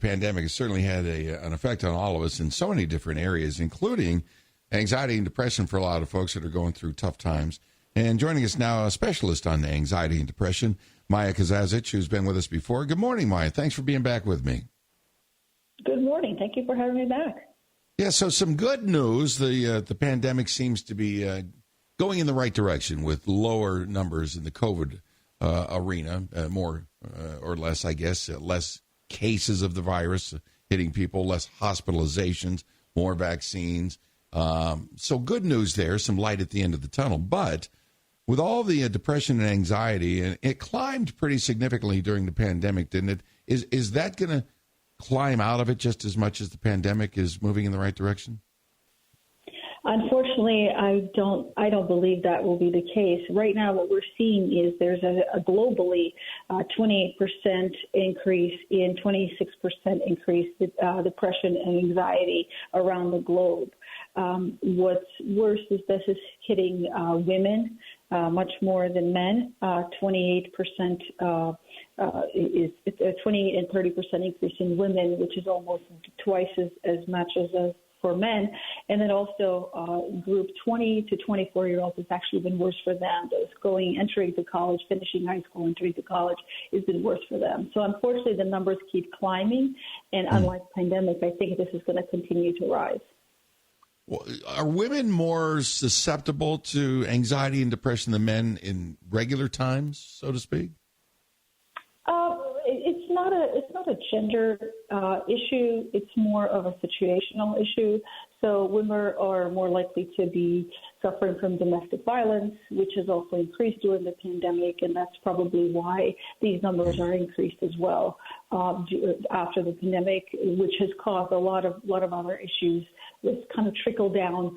pandemic has certainly had an effect on all of us in so many different areas, including anxiety and depression for a lot of folks that are going through tough times. And joining us now, a specialist on anxiety and depression, Maya Kazazic, who's been with us before. Good morning, Maya. Thanks for being back with me. Good morning. Thank you for having me back. Yeah, so some good news. The pandemic seems to be going in the right direction with lower numbers in the COVID arena, more or less, I guess, less cases of the virus hitting people, less hospitalizations, more vaccines. So good news there, some light at the end of the tunnel. But with all the depression and anxiety, and it climbed pretty significantly during the pandemic, didn't it? Is that going to climb out of it just as much as the pandemic is moving in the right direction? Unfortunately, I don't believe that will be the case. Right now, what we're seeing is there's a globally 28% increase in 26% increase depression and anxiety around the globe. What's worse is this is hitting women much more than men. 28% is a 28 and 30% increase in women, which is almost twice as much as for men. And then also group 20 to 24-year-olds, it's actually been worse for them. Those entering to college, finishing high school, entering to college, has been worse for them. So unfortunately, the numbers keep climbing. And unlike pandemic, I think this is going to continue to rise. Well, are women more susceptible to anxiety and depression than men in regular times, so to speak? It's not a gender issue. It's more of a situational issue. So women are more likely to be suffering from domestic violence, which has also increased during the pandemic, and that's probably why these numbers are increased as well after the pandemic, which has caused a lot of other issues that kind of trickle down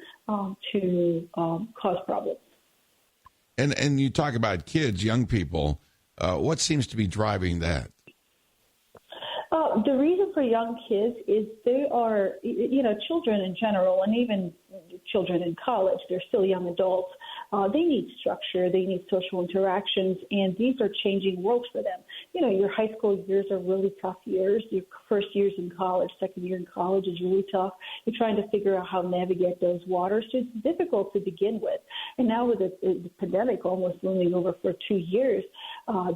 to cause problems. And you talk about kids, young people. What seems to be driving that? The reason for young kids is they are, children in general, and even children in college, they're still young adults. They need structure, they need social interactions, and these are changing worlds for them. Your high school years are really tough years. Your first years in college, second year in college is really tough. You're trying to figure out how to navigate those waters. So it's difficult to begin with. And now with the pandemic almost looming over for 2 years,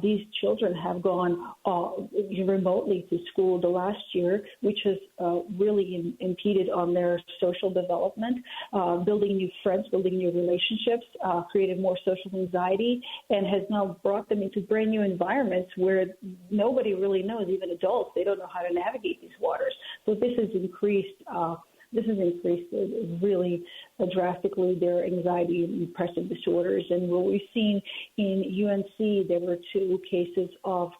these children have gone remotely to school the last year, which has really impeded on their social development, building new friends, building new relationships, created more social anxiety, and has now brought them into brand new environments where nobody really knows, even adults. They don't know how to navigate these waters. So this has increased really drastically their anxiety and depressive disorders. And what we've seen in UNC, there were 2 cases of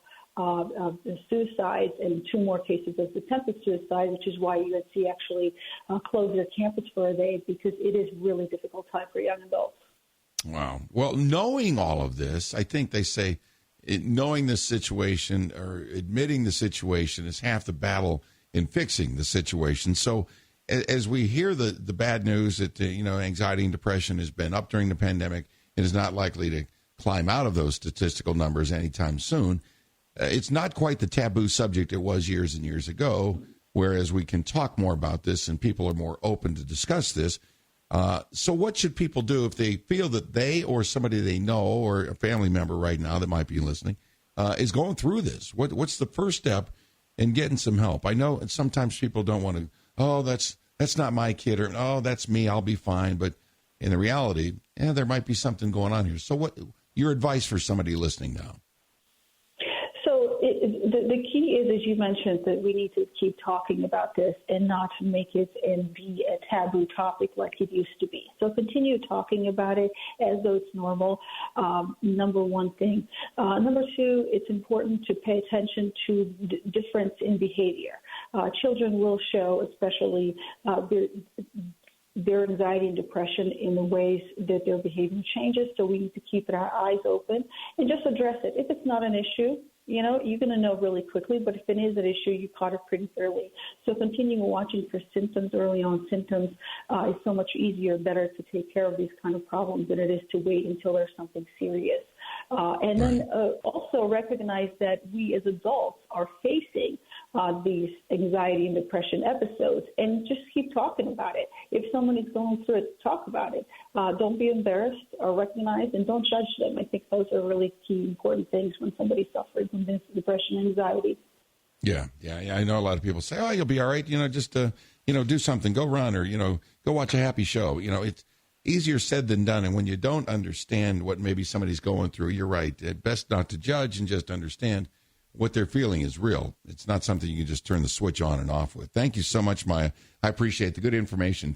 suicides and 2 more cases of attempted suicide, which is why UNC actually closed their campus for a day, because it is really difficult time for young adults. Wow. Well, knowing all of this, I think they say knowing the situation or admitting the situation is half the battle in fixing the situation. So as we hear the bad news that, anxiety and depression has been up during the pandemic and is not likely to climb out of those statistical numbers anytime soon, it's not quite the taboo subject it was years and years ago, whereas we can talk more about this and people are more open to discuss this. So what should people do if they feel that they or somebody they know or a family member right now that might be listening is going through this? What's the first step in getting some help? I know sometimes people don't want to, that's not my kid, or, oh, that's me, I'll be fine. But in the reality, there might be something going on here. So what your advice for somebody listening now? So the key is, as you mentioned, that we need to keep talking about this and not make it and be a taboo topic like it used to be. So continue talking about it as though it's normal, number one thing. Number 2, it's important to pay attention to the difference in behavior. Children will show, especially their anxiety and depression, in the ways that their behavior changes. So we need to keep our eyes open and just address it. If it's not an issue, you're going to know really quickly, but if it is an issue, you caught it pretty early. So continuing watching for symptoms, early on symptoms, is so much easier, better to take care of these kind of problems than it is to wait until there's something serious. And then also recognize that we as adults are facing these anxiety and depression episodes, and just keep talking about it. If someone is going through it, talk about it. Don't be embarrassed or recognize, and don't judge them. I think those are really key, important things when somebody suffers from this depression and anxiety. Yeah. I know a lot of people say, "Oh, you'll be all right. Just do something. Go run, or go watch a happy show." It's easier said than done. And when you don't understand what maybe somebody's going through, you're right. It's best not to judge and just understand what they're feeling is real. It's not something you can just turn the switch on and off with. Thank you so much, Maya. I appreciate the good information.